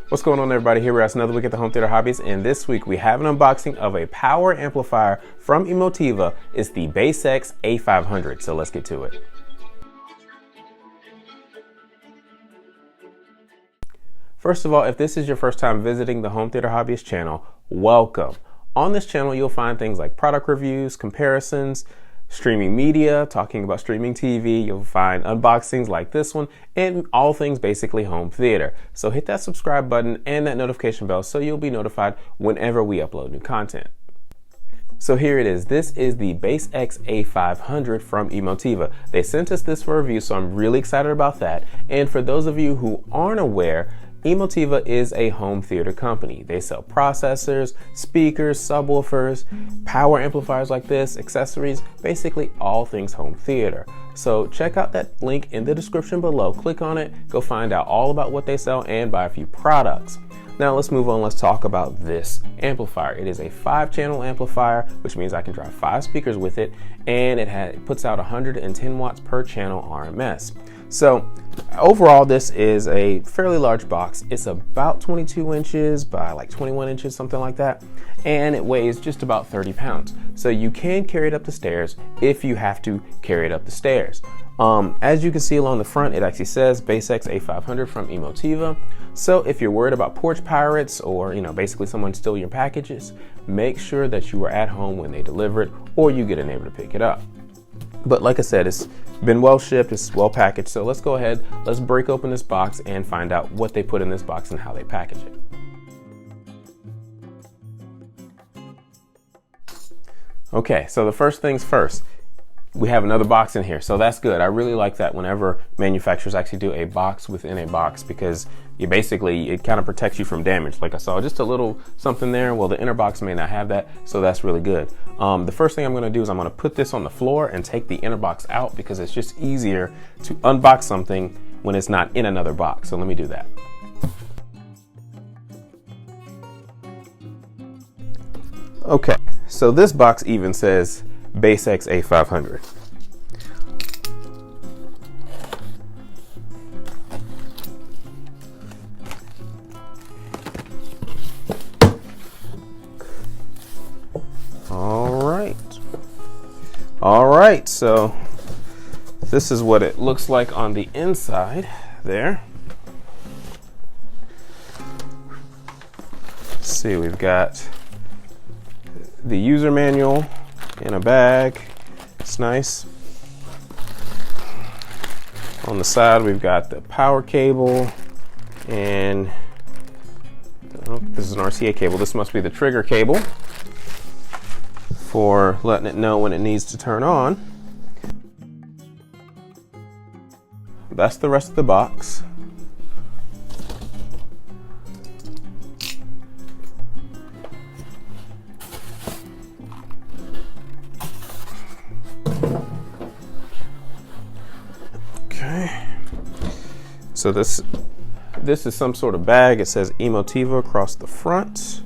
What's going on, everybody? Here we're at another week at the Home Theater Hobbyist, and this week we have an unboxing of a power amplifier from Emotiva. It's the BasX A-500, so let's get to it. First of all, if this is your first time visiting the Home Theater Hobbyist channel, welcome. On this channel, you'll find things like product reviews, comparisons, streaming media, talking about streaming TV. You'll find unboxings like this one, and all things basically home theater. So hit that subscribe button and that notification bell so you'll be notified whenever we upload new content. So here it is. This is the BasX A-500 from Emotiva. They sent us this for review, so I'm really excited about that. And for those of you who aren't aware, Emotiva is a home theater company. They sell processors, speakers, subwoofers, power amplifiers like this, accessories, basically all things home theater. So check out that link in the description below. Click on it, go find out all about what they sell and buy a few products. Now let's move on. Let's talk about this amplifier. It is a 5-channel amplifier, which means I can drive 5 speakers with it, and it puts out 110 watts per channel RMS. So overall, this is a fairly large box. It's about 22 inches by like 21 inches, something like that. And it weighs just about 30 pounds. So you can carry it up the stairs if you have to carry it up the stairs. As you can see along the front, it actually says BasX A-500 from Emotiva. So if you're worried about porch pirates or, basically someone steal your packages, make sure that you are at home when they deliver it or you get a neighbor to pick it up. But like I said, it's been well shipped, it's well packaged. So let's go ahead, let's break open this box and find out what they put in this box and how they package it. Okay, so the first things first, we have another box in here. So that's good. I really like that whenever manufacturers actually do a box within a box, because it kind of protects you from damage. Like I saw just a little something there. Well, the inner box may not have that, so that's really good. The first thing I'm going to do is I'm going to put this on the floor and take the inner box out, because it's just easier to unbox something when it's not in another box. So let me do that. Okay, so this box even says BasX A-500. All right, so this is what it looks like on the inside there. Let's see, we've got the user manual in a bag. It's nice. On the side, we've got the power cable, and this is an RCA cable. This must be the trigger cable for letting it know when it needs to turn on. That's the rest of the box. Okay. So this is some sort of bag. It says Emotiva across the front.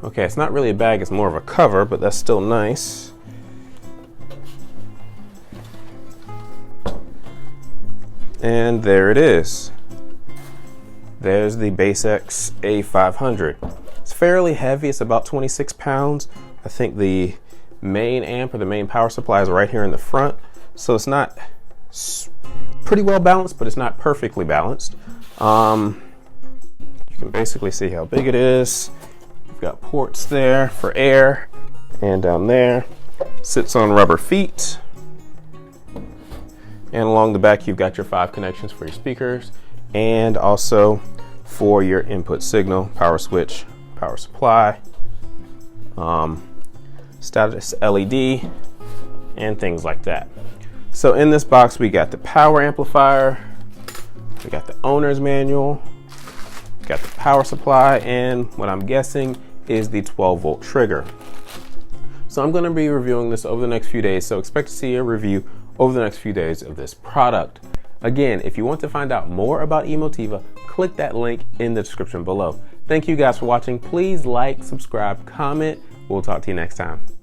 Okay, it's not really a bag, it's more of a cover, but that's still nice. And there it is. There's the BasX A-500. It's fairly heavy, it's about 26 pounds. I think the main amp or the main power supply is right here in the front. So it's not pretty well balanced, but it's not perfectly balanced. You can basically see how big it is. You've got ports there for air, and down there sits on rubber feet. And along the back, you've got your 5 connections for your speakers, and also for your input signal, power switch, power supply, status LED, and things like that. So in this box, we got the power amplifier, we got the owner's manual, got the power supply, and what I'm guessing is the 12-volt trigger. So I'm going to be reviewing this over the next few days, so expect to see a review over the next few days of this product. Again, if you want to find out more about Emotiva, click that link in the description below. Thank you guys for watching. Please like, subscribe, comment. We'll talk to you next time.